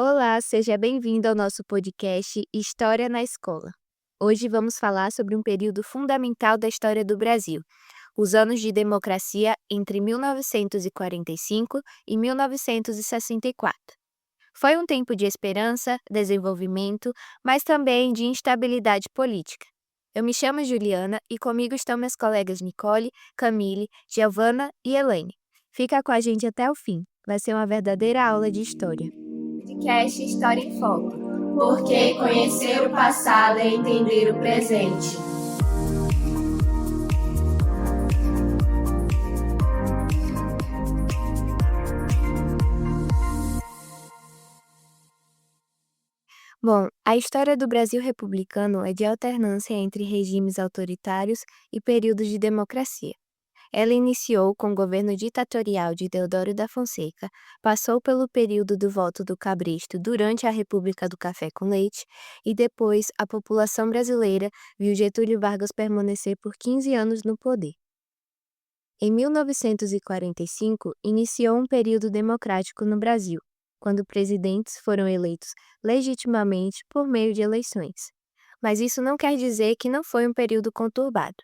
Olá, seja bem-vindo ao nosso podcast História na Escola. Hoje vamos falar sobre um período fundamental da história do Brasil, os anos de democracia entre 1945 e 1964. Foi um tempo de esperança, desenvolvimento, mas também de instabilidade política. Eu me chamo Juliana e comigo estão minhas colegas Nicole, Camille, Giovana e Elaine. Fica com a gente até o fim, vai ser uma verdadeira aula de história. Podcast História em Foco, porque conhecer o passado é entender o presente. Bom, a história do Brasil republicano é de alternância entre regimes autoritários e períodos de democracia. Ela iniciou com o governo ditatorial de Deodoro da Fonseca, passou pelo período do voto do cabresto durante a República do Café com Leite e depois a população brasileira viu Getúlio Vargas permanecer por 15 anos no poder. Em 1945, iniciou um período democrático no Brasil, quando presidentes foram eleitos legitimamente por meio de eleições. Mas isso não quer dizer que não foi um período conturbado.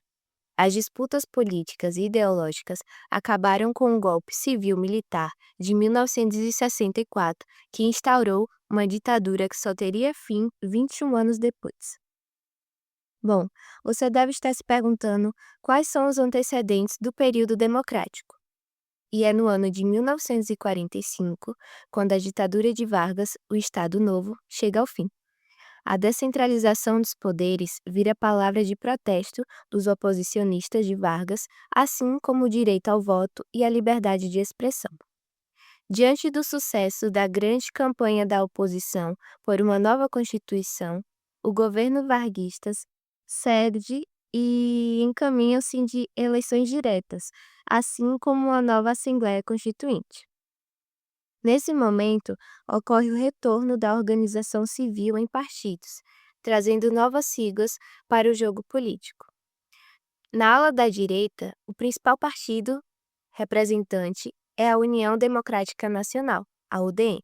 As disputas políticas e ideológicas acabaram com o golpe civil-militar de 1964, que instaurou uma ditadura que só teria fim 21 anos depois. Bom, você deve estar se perguntando quais são os antecedentes do período democrático. E é no ano de 1945, quando a ditadura de Vargas, o Estado Novo, chega ao fim. A descentralização dos poderes vira palavra de protesto dos oposicionistas de Vargas, assim como o direito ao voto e a liberdade de expressão. Diante do sucesso da grande campanha da oposição por uma nova Constituição, o governo varguistas cede e encaminha-se de eleições diretas, assim como uma nova Assembleia Constituinte. Nesse momento, ocorre o retorno da organização civil em partidos, trazendo novas siglas para o jogo político. Na ala da direita, o principal partido representante é a União Democrática Nacional, a UDN.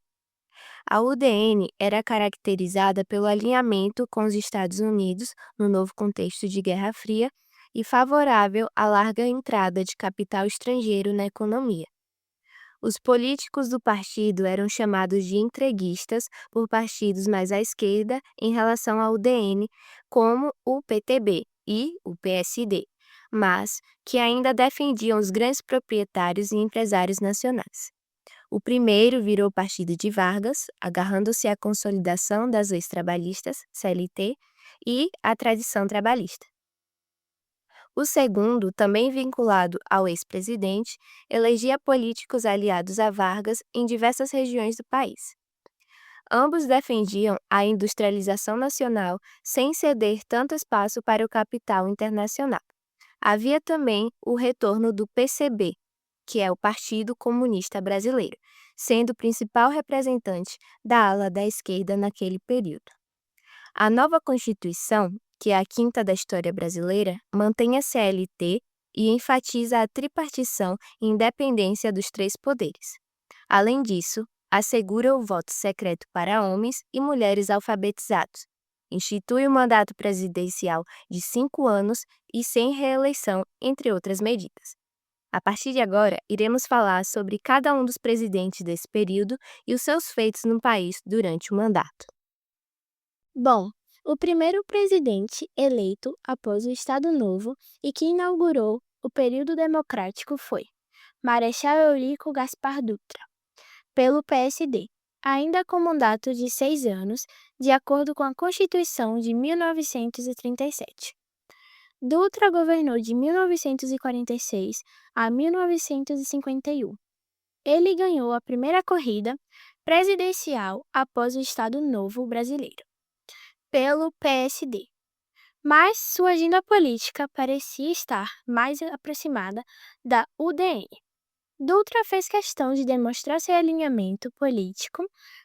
A UDN era caracterizada pelo alinhamento com os Estados Unidos no novo contexto de Guerra Fria e favorável à larga entrada de capital estrangeiro na economia. Os políticos do partido eram chamados de entreguistas por partidos mais à esquerda em relação ao UDN, como o PTB e o PSD, mas que ainda defendiam os grandes proprietários e empresários nacionais. O primeiro virou o Partido de Vargas, agarrando-se à consolidação das leis trabalhistas, CLT, e à tradição trabalhista. O segundo, também vinculado ao ex-presidente, elegia políticos aliados a Vargas em diversas regiões do país. Ambos defendiam a industrialização nacional sem ceder tanto espaço para o capital internacional. Havia também o retorno do PCB, que é o Partido Comunista Brasileiro, sendo o principal representante da ala da esquerda naquele período. A nova Constituição, que é a quinta da história brasileira, mantém a CLT e enfatiza a tripartição e independência dos três poderes. Além disso, assegura o voto secreto para homens e mulheres alfabetizados. Institui o mandato presidencial de 5 anos e sem reeleição, entre outras medidas. A partir de agora, iremos falar sobre cada um dos presidentes desse período e os seus feitos no país durante o mandato. Bom, o primeiro presidente eleito após o Estado Novo e que inaugurou o período democrático foi Marechal Eurico Gaspar Dutra, pelo PSD, ainda com mandato de 6 anos, de acordo com a Constituição de 1937. Dutra governou de 1946 a 1951. Ele ganhou a primeira corrida presidencial após o Estado Novo brasileiro, pelo PSD. Mas sua agenda política parecia estar mais aproximada da UDN. Dutra fez questão de demonstrar seu alinhamento político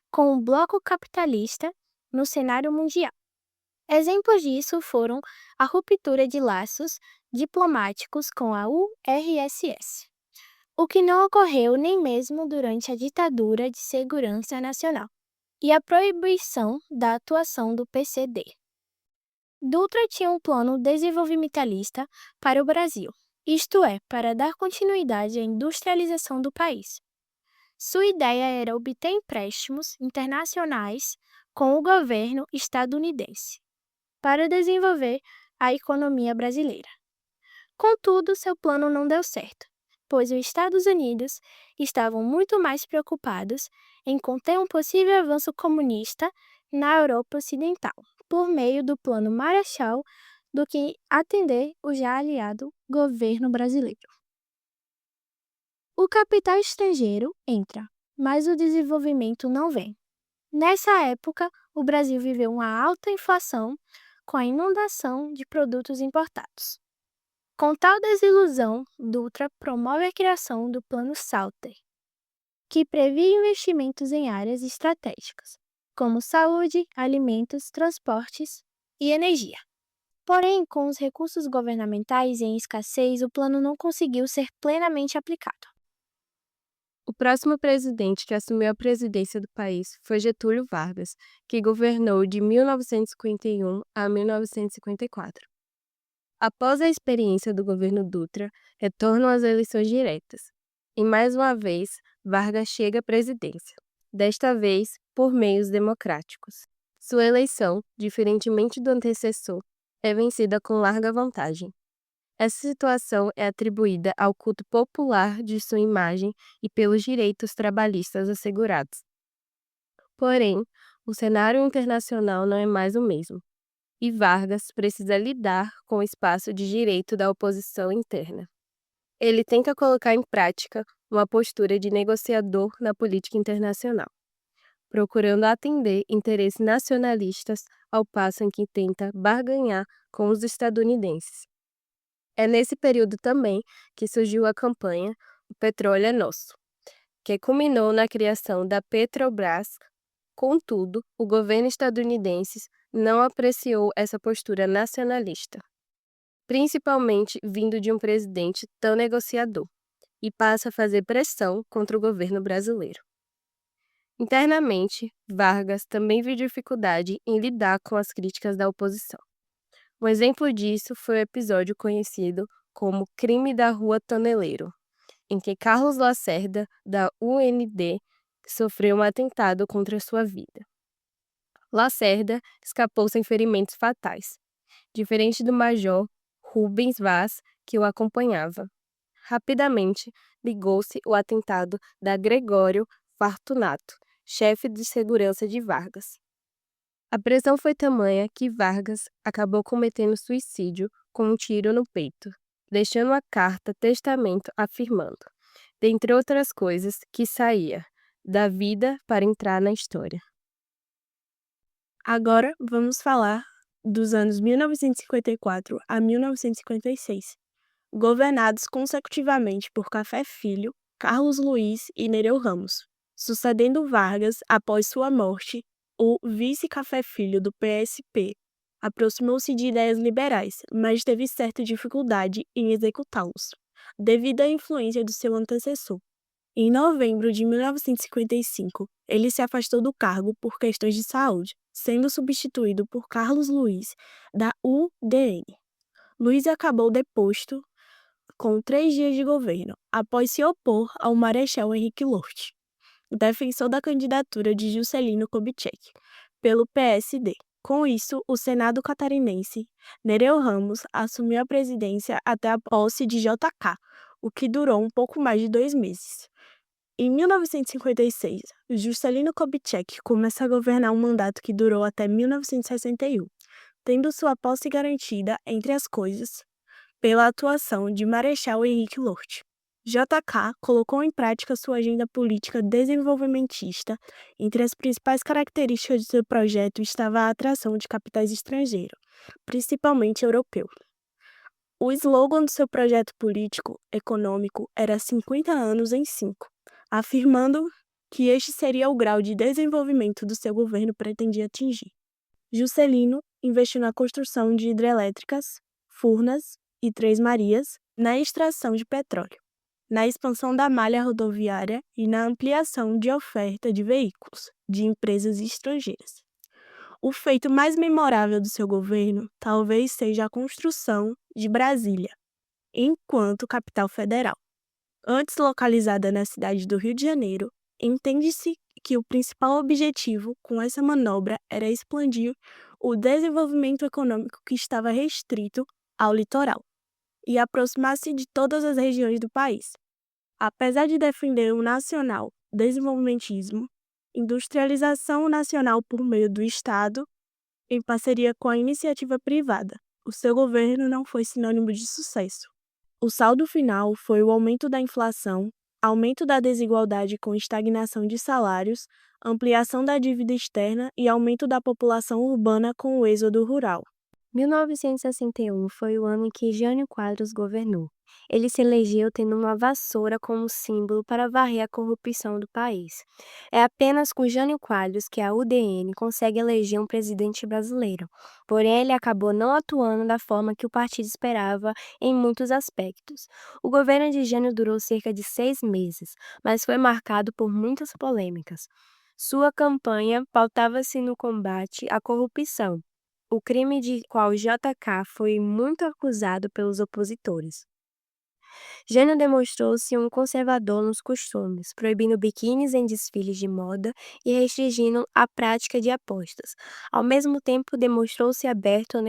com o bloco capitalista no cenário mundial. Exemplos disso foram a ruptura de laços diplomáticos com a URSS, o que não ocorreu nem mesmo durante a ditadura de segurança nacional. e a proibição da atuação do PCD. Dutra tinha um plano desenvolvimentalista para o Brasil, isto é, para dar continuidade à industrialização do país. Sua ideia era obter empréstimos internacionais com o governo estadunidense para desenvolver a economia brasileira. Contudo, seu plano não deu certo, pois os Estados Unidos estavam muito mais preocupados em conter um possível avanço comunista na Europa Ocidental, por meio do Plano Marshall, do que atender o já aliado governo brasileiro. O capital estrangeiro entra, mas o desenvolvimento não vem. Nessa época, o Brasil viveu uma alta inflação com a inundação de produtos importados. Com tal desilusão, Dutra promove a criação do Plano Salter, que previa investimentos em áreas estratégicas, como saúde, alimentos, transportes e energia. Porém, com os recursos governamentais em escassez, o plano não conseguiu ser plenamente aplicado. O próximo presidente que assumiu a presidência do país foi Getúlio Vargas, que governou de 1951 a 1954. Após a experiência do governo Dutra, retornam às eleições diretas. E mais uma vez, Vargas chega à presidência, desta vez por meios democráticos. Sua eleição, diferentemente do antecessor, é vencida com larga vantagem. Essa situação é atribuída ao culto popular de sua imagem e pelos direitos trabalhistas assegurados. Porém, o cenário internacional não é mais o mesmo, e Vargas precisa lidar com o espaço de direito da oposição interna. Ele tenta colocar em prática uma postura de negociador na política internacional, procurando atender interesses nacionalistas ao passo em que tenta barganhar com os estadunidenses. É nesse período também que surgiu a campanha O Petróleo é Nosso, que culminou na criação da Petrobras. Contudo, o governo estadunidense não apreciou essa postura nacionalista, principalmente vindo de um presidente tão negociador, e passa a fazer pressão contra o governo brasileiro. Internamente, Vargas também viu dificuldade em lidar com as críticas da oposição. Um exemplo disso foi o episódio conhecido como Crime da Rua Toneleiro, em que Carlos Lacerda, da UND, sofreu um atentado contra sua vida. Lacerda escapou sem ferimentos fatais, diferente do major Rubens Vaz, que o acompanhava. Rapidamente, ligou-se o atentado da Gregório Fortunato, chefe de segurança de Vargas. A pressão foi tamanha que Vargas acabou cometendo suicídio com um tiro no peito, deixando uma carta-testamento afirmando, dentre outras coisas, que saía da vida para entrar na história. Agora vamos falar dos anos 1954 a 1956, governados consecutivamente por Café Filho, Carlos Luiz e Nereu Ramos, sucedendo Vargas após sua morte. O vice-Café Filho do PSP aproximou-se de ideias liberais, mas teve certa dificuldade em executá-los, devido à influência do seu antecessor. Em novembro de 1955, ele se afastou do cargo por questões de saúde, sendo substituído por Carlos Luiz, da UDN. Luiz acabou deposto com 3 dias de governo, após se opor ao Marechal Henrique Lort, defensor da candidatura de Juscelino Kubitschek, pelo PSD. Com isso, o Senado catarinense, Nereu Ramos, assumiu a presidência até a posse de JK, o que durou um pouco mais de 2 meses. Em 1956, Juscelino Kubitschek começa a governar um mandato que durou até 1961, tendo sua posse garantida, entre as coisas, pela atuação de Marechal Henrique Lort. JK colocou em prática sua agenda política desenvolvimentista. Entre as principais características de seu projeto estava a atração de capitais estrangeiros, principalmente europeus. O slogan do seu projeto político-econômico era 50 anos em 5, afirmando que este seria o grau de desenvolvimento do seu governo pretendia atingir. Juscelino investiu na construção de hidrelétricas, Furnas e Três Marias, na extração de petróleo. na expansão da malha rodoviária e na ampliação de oferta de veículos de empresas estrangeiras. O feito mais memorável do seu governo talvez seja a construção de Brasília, enquanto capital federal. Antes localizada na cidade do Rio de Janeiro, entende-se que o principal objetivo com essa manobra era expandir o desenvolvimento econômico que estava restrito ao litoral e aproximar-se de todas as regiões do país. Apesar de defender o nacional desenvolvimentismo, industrialização nacional por meio do Estado, em parceria com a iniciativa privada, o seu governo não foi sinônimo de sucesso. O saldo final foi o aumento da inflação, aumento da desigualdade com estagnação de salários, ampliação da dívida externa e aumento da população urbana com o êxodo rural. 1961 foi o ano em que Jânio Quadros governou. Ele se elegeu tendo uma vassoura como símbolo para varrer a corrupção do país. É apenas com Jânio Quadros que a UDN consegue eleger um presidente brasileiro. Porém, ele acabou não atuando da forma que o partido esperava em muitos aspectos. O governo de Jânio durou cerca de 6 meses, mas foi marcado por muitas polêmicas. Sua campanha pautava-se no combate à corrupção, o crime de qual JK foi muito acusado pelos opositores. Jânio demonstrou-se um conservador nos costumes, proibindo biquínis em desfiles de moda e restringindo a prática de apostas. Ao mesmo tempo, demonstrou-se aberto a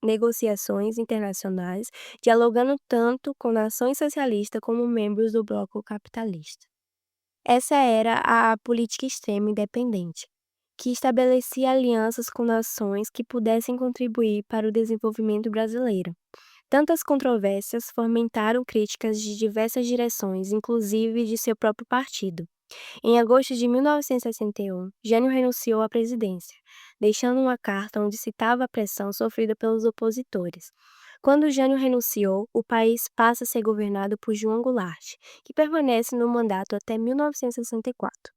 negociações internacionais, dialogando tanto com nações socialistas como membros do bloco capitalista. Essa era a política extrema independente, que estabelecia alianças com nações que pudessem contribuir para o desenvolvimento brasileiro. Tantas controvérsias fomentaram críticas de diversas direções, inclusive de seu próprio partido. Em agosto de 1961, Jânio renunciou à presidência, deixando uma carta onde citava a pressão sofrida pelos opositores. Quando Jânio renunciou, o país passa a ser governado por João Goulart, que permanece no mandato até 1964.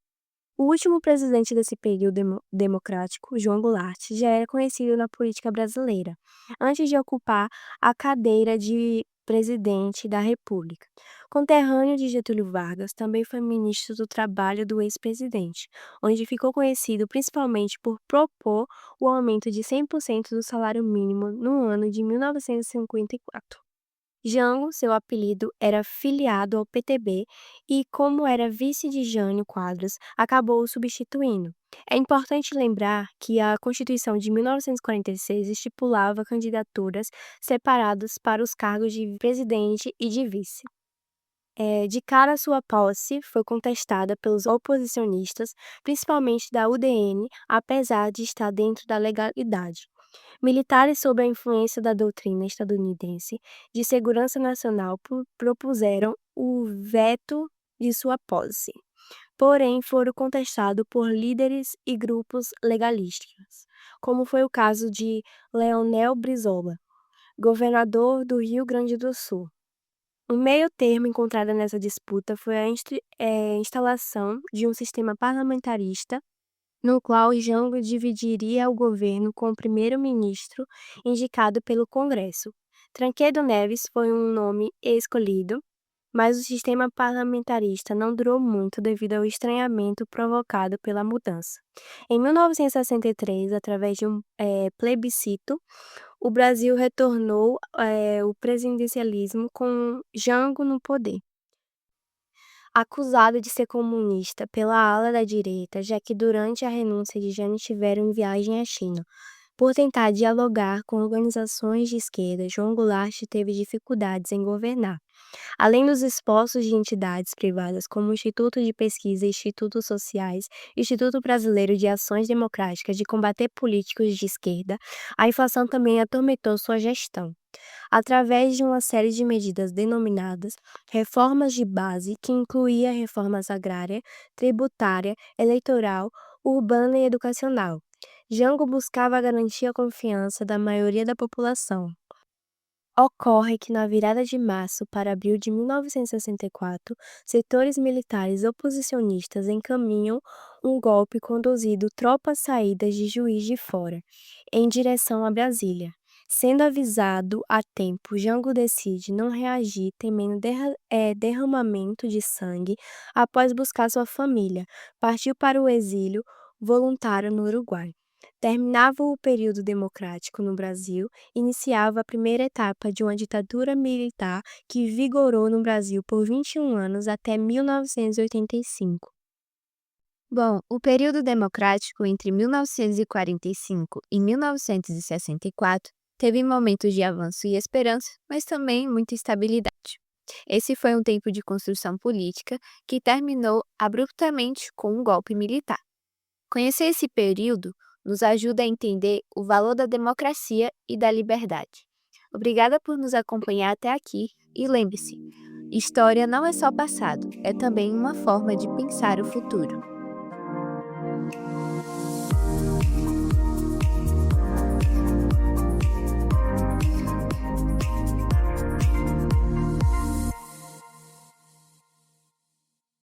O último presidente desse período democrático, João Goulart, já era conhecido na política brasileira, antes de ocupar a cadeira de presidente da República. Conterrâneo de Getúlio Vargas, também foi ministro do Trabalho do ex-presidente, onde ficou conhecido principalmente por propor o aumento de 100% do salário mínimo no ano de 1954. Jango, seu apelido, era filiado ao PTB e, como era vice de Jânio Quadros, acabou o substituindo. É importante lembrar que a Constituição de 1946 estipulava candidaturas separadas para os cargos de presidente e de vice. De cara, sua posse foi contestada pelos oposicionistas, principalmente da UDN, apesar de estar dentro da legalidade. Militares, sob a influência da doutrina estadunidense de segurança nacional, propuseram o veto de sua posse, porém foram contestados por líderes e grupos legalistas, como foi o caso de Leonel Brizola, governador do Rio Grande do Sul. O meio termo encontrado nessa disputa foi a instalação de um sistema parlamentarista no qual Jango dividiria o governo com o primeiro-ministro indicado pelo Congresso. Tancredo Neves foi um nome escolhido, mas o sistema parlamentarista não durou muito devido ao estranhamento provocado pela mudança. Em 1963, através de um plebiscito, o Brasil retornou ao presidencialismo com Jango no poder. Acusado de ser comunista pela ala da direita, já que durante a renúncia de Jânio estiveram em viagem à China. Por tentar dialogar com organizações de esquerda, João Goulart teve dificuldades em governar. Além dos esforços de entidades privadas como o Instituto de Pesquisa e Institutos Sociais, Instituto Brasileiro de Ações Democráticas de combater políticos de esquerda, a inflação também atormentou sua gestão. Através de uma série de medidas denominadas reformas de base, que incluía reformas agrária, tributária, eleitoral, urbana e educacional, Jango buscava garantir a confiança da maioria da população. Ocorre que na virada de março para abril de 1964, setores militares oposicionistas encaminham um golpe conduzindo tropas saídas de Juiz de Fora, em direção a Brasília. Sendo avisado a tempo, Jango decide não reagir, temendo derramamento de sangue após buscar sua família. Partiu para o exílio voluntário no Uruguai. Terminava o período democrático no Brasil, iniciava a primeira etapa de uma ditadura militar que vigorou no Brasil por 21 anos até 1985. Bom, o período democrático entre 1945 e 1964 teve momentos de avanço e esperança, mas também muita instabilidade. Esse foi um tempo de construção política que terminou abruptamente com um golpe militar. Conhecer esse período nos ajuda a entender o valor da democracia e da liberdade. Obrigada por nos acompanhar até aqui e lembre-se, história não é só passado, é também uma forma de pensar o futuro.